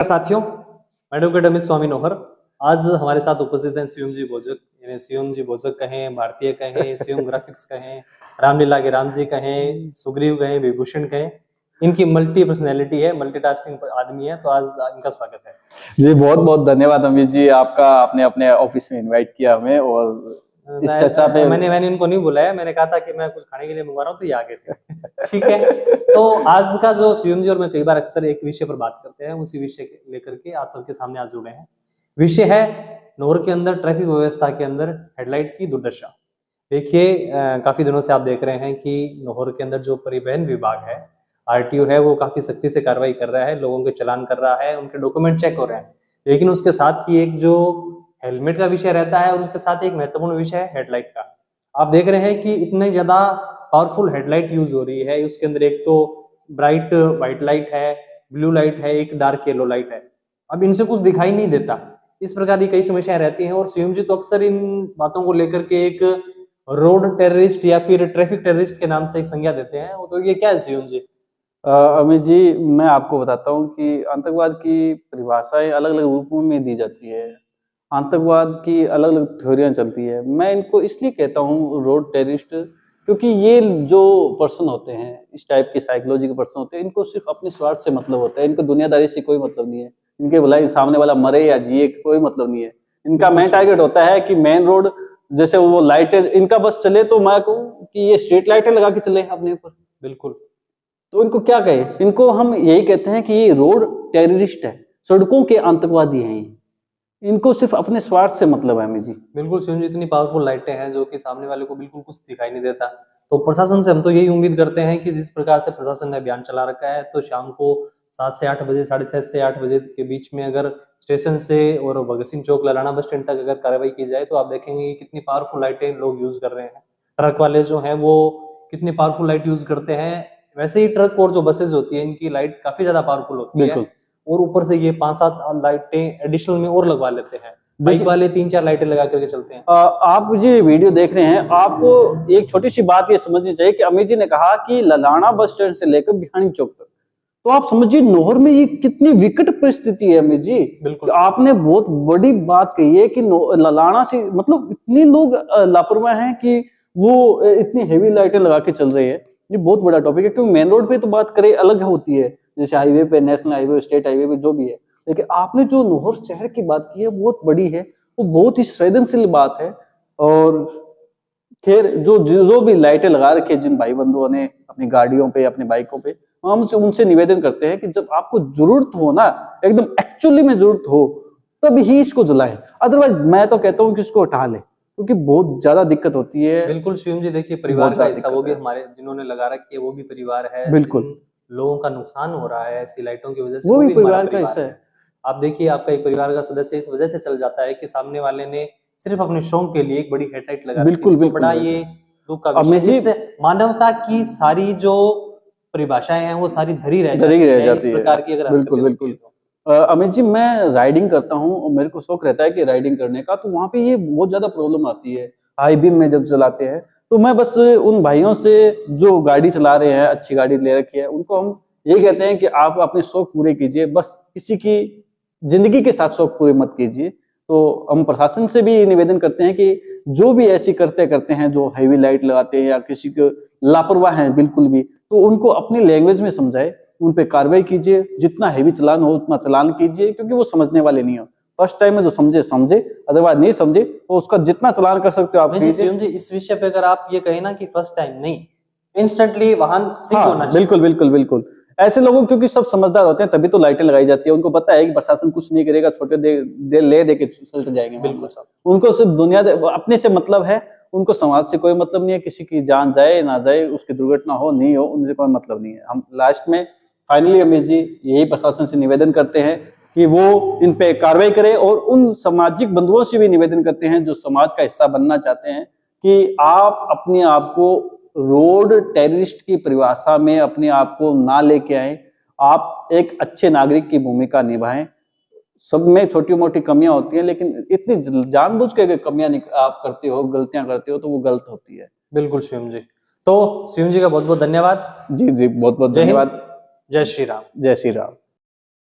साथियों, मैं एडवोकेट अमित स्वामी नोहर। आज हमारे साथ उपस्थित हैं सीएम जी भोजक, यानी सीएम जी भोजक कहें, भारतीय कहें, सीएम ग्राफिक्स कहें, रामलीला के राम जी कहें, सुग्रीव कहें, विभूषण कहें। इनकी मल्टी पर्सनैलिटी है, मल्टीटास्किंग आदमी है, तो आज इनका स्वागत है जी। बहुत बहुत धन्यवाद अमित जी, आपका आपने अपने ऑफिस में इनवाइट किया हमें और इस चर्चा पे। मैंने इनको नहीं बुलाया, मैंने कहा था कि मैं कुछ खाने के लिए मंगवा रहा हूँ, तो ये आ गए थे। ठीक है, तो आज का जो सीएम जी और मैं कई बार अक्सर एक विषय पर बात करते हैं, उसी विषय लेकर के आप सबके सामने आज जुड़े हैं। विषय है नोहर के अंदर ट्रैफिक व्यवस्था के अंदर हेडलाइट की दुर्दशा। देखिए, काफी दिनों से आप देख रहे हैं कि नोहर के अंदर जो परिवहन विभाग है, आरटीओ है, वो काफी सख्ती से कार्रवाई कर रहा है, लोगों के चालान कर रहा है, उनके डॉक्यूमेंट चेक हो रहे हैं। लेकिन उसके साथ ही एक जो हेलमेट का विषय रहता है और उसके साथ एक महत्वपूर्ण विषय है हेडलाइट का। आप देख रहे हैं कि इतनी ज्यादा पावरफुल हेडलाइट यूज हो रही है, उसके अंदर एक तो ब्राइट व्हाइट लाइट है, ब्लू लाइट है, एक डार्क येलो लाइट है। अब इनसे कुछ दिखाई नहीं देता, इस प्रकार की कई समस्याएं रहती हैं और सीएम जी तो अक्सर इन बातों को लेकर के एक रोड टेररिस्ट या फिर ट्रैफिक टेररिस्ट के नाम से एक संज्ञा देते हैं। तो ये क्या है सीएम जी? अमित जी, मैं आपको बताता हूँ कि आतंकवाद की परिभाषाएं अलग अलग रूपों में दी जाती है, आतंकवाद की अलग अलग थ्योरियां चलती है। मैं इनको इसलिए कहता हूँ रोड टेररिस्ट, क्योंकि ये जो पर्सन होते हैं, इस टाइप के साइकोलॉजी के पर्सन होते हैं, इनको सिर्फ अपने स्वार्थ से मतलब होता है, इनको दुनियादारी से कोई मतलब नहीं है, इनके भलाई सामने वाला मरे या जिए कोई मतलब नहीं है। इनका मेन टारगेट होता है कि मेन रोड जैसे वो लाइटें इनका बस चले, तो मैं कहूँ कि ये स्ट्रीट लाइटें लगा के चले अपने ऊपर। बिल्कुल। तो इनको क्या कहे, इनको हम यही कहते हैं कि ये रोड टेररिस्ट है, सड़कों के आतंकवादी हैं। इनको सिर्फ अपने स्वार्थ से मतलब है अमित जी। बिल्कुल सीएम जी, इतनी पावरफुल लाइटें हैं जो कि सामने वाले को बिल्कुल कुछ दिखाई नहीं देता। तो प्रशासन से हम तो यही उम्मीद करते हैं कि जिस प्रकार से प्रशासन ने अभियान चला रखा है, तो शाम को 7 से 8 बजे, 6:30 से 8 बजे के बीच में अगर स्टेशन से और भगत सिंह चौक ललाना बस स्टैंड तक अगर कार्रवाई की जाए, तो आप देखेंगे कि कितनी पावरफुल लाइटें लोग यूज कर रहे हैं। ट्रक वाले जो हैं वो कितनी पावरफुल लाइट यूज करते हैं। वैसे ही ट्रक और जो बसेज होती है, इनकी लाइट काफी ज्यादा पावरफुल होती है, और ऊपर से ये 5-7 लाइटें एडिशनल में और लगवा लेते हैं। बाइक वाले 3-4 लाइटें लगा करके चलते हैं। आप जी वीडियो देख रहे हैं, आपको एक छोटी सी बात ये समझनी चाहिए कि अमित जी ने कहा कि ललाना बस स्टैंड से लेकर भिखानी चौक तक, तो आप समझिए नोहर में ये कितनी विकट परिस्थिति है अमित जी। बिल्कुल, आपने बहुत बड़ी बात कही है कि ललाना से मतलब इतने लोग लापरवाह हैं कि वो इतनी हेवी लाइटें लगा के चल रहे हैं। ये बहुत बड़ा टॉपिक है, क्योंकि मेन रोड पे तो बात करें अलग होती है, जैसे हाईवे पे, नेशनल हाईवे, स्टेट हाईवे पे, जो भी है। लेकिन आपने जो नोहर शहर की बात की है बहुत बड़ी है, वो बहुत ही संवेदनशील बात है। और खैर जो भी लाइटें लगा रखी है जिन भाई बंधुओं ने अपनी गाड़ियों पे, अपने बाइकों पे, हम उनसे निवेदन करते हैं कि जब आपको जरूरत हो ना, एकदम एक्चुअली में जरूरत हो, तब ही इसको जलाएं। अदरवाइज मैं तो कहता हूँ कि इसको हटा लें, क्योंकि बहुत ज्यादा दिक्कत होती है। बिल्कुल सीएम जी, देखिए परिवार का हिस्सा वो भी हमारे जिन्होंने लगा रखी है वो भी परिवार है। बिल्कुल, लोगों का नुकसान हो रहा है ऐसी लाइटों की वजह से, वो भी परिवार का हिस्सा है। आप देखिए, आपका एक परिवार का सदस्य इस वजह से चल जाता है कि सामने वाले ने सिर्फ अपने शौक के लिए एक बड़ी हेडलाइट लगा दी। बिल्कुल, बिल्कुल, बड़ा ये दुख का विषय है। मानवता की सारी जो परिभाषाएं हैं वो सारी धरी रह जाती है इस प्रकार की अगर बिल्कुल बिल्कुल। अमित जी, मैं राइडिंग करता हूँ और मेरे को शौक रहता है कि राइडिंग करने का, तो वहां पे ये बहुत ज्यादा प्रॉब्लम आती है हाई बीम में जब चलाते हैं। तो मैं बस उन भाइयों से जो गाड़ी चला रहे हैं, अच्छी गाड़ी ले रखी है, उनको हम ये कहते हैं कि आप अपने शौक पूरे कीजिए, बस किसी की जिंदगी के साथ शौक पूरे मत कीजिए। तो हम प्रशासन से भी निवेदन करते हैं कि जो भी ऐसी करते हैं, जो हैवी लाइट लगाते हैं या किसी को लापरवाह हैं बिल्कुल भी, तो उनको अपनी लैंग्वेज में समझाए, उन पे कार्रवाई कीजिए, जितना हैवी चलान हो उतना चलान कीजिए, क्योंकि वो समझने वाले नहीं हो। फर्स्ट टाइम में जो समझे, अदरवाइज नहीं समझे तो उसका जितना चलान कर सकते हो आप कीजिए। जी, इस विषय पे अगर आप ये कहें ना कि फर्स्ट टाइम नहीं, इंस्टेंटली वाहन सीज होना चाहिए। बिल्कुल बिल्कुल बिल्कुल। ऐसे लोगों, क्योंकि सब समझदार होते हैं तभी तो लाइटें लगाई जाती है, उनको पता है कि प्रशासन कुछ नहीं करेगा, छोटे दे के चलते जाएंगे। बिल्कुल साहब, उनको सिर्फ दुनिया अपने से मतलब है, उनको समाज से कोई मतलब नहीं है, किसी की जान जाए ना जाए, उसकी दुर्घटना हो नहीं हो, उनसे कोई मतलब नहीं है। हम लास्ट में फाइनली अमित जी यही प्रशासन से निवेदन करते हैं कि वो इन पे कार्रवाई करे, और उन सामाजिक बंधुओं से भी निवेदन करते हैं जो समाज का हिस्सा बनना चाहते हैं कि आप अपने आप को रोड टेररिस्ट की परिभाषा में अपने आप को ना लेके आए, आप एक अच्छे नागरिक की भूमिका निभाएं। सब में छोटी मोटी कमियां होती हैं, लेकिन इतनी जानबूझ के कमियां आप करते हो, गलतियां करते हो, तो वो गलत होती है। बिल्कुल शिवम जी। तो शिवम जी का बहुत बहुत धन्यवाद। जी जी, बहुत बहुत धन्यवाद। जय श्री राम। जय श्री राम।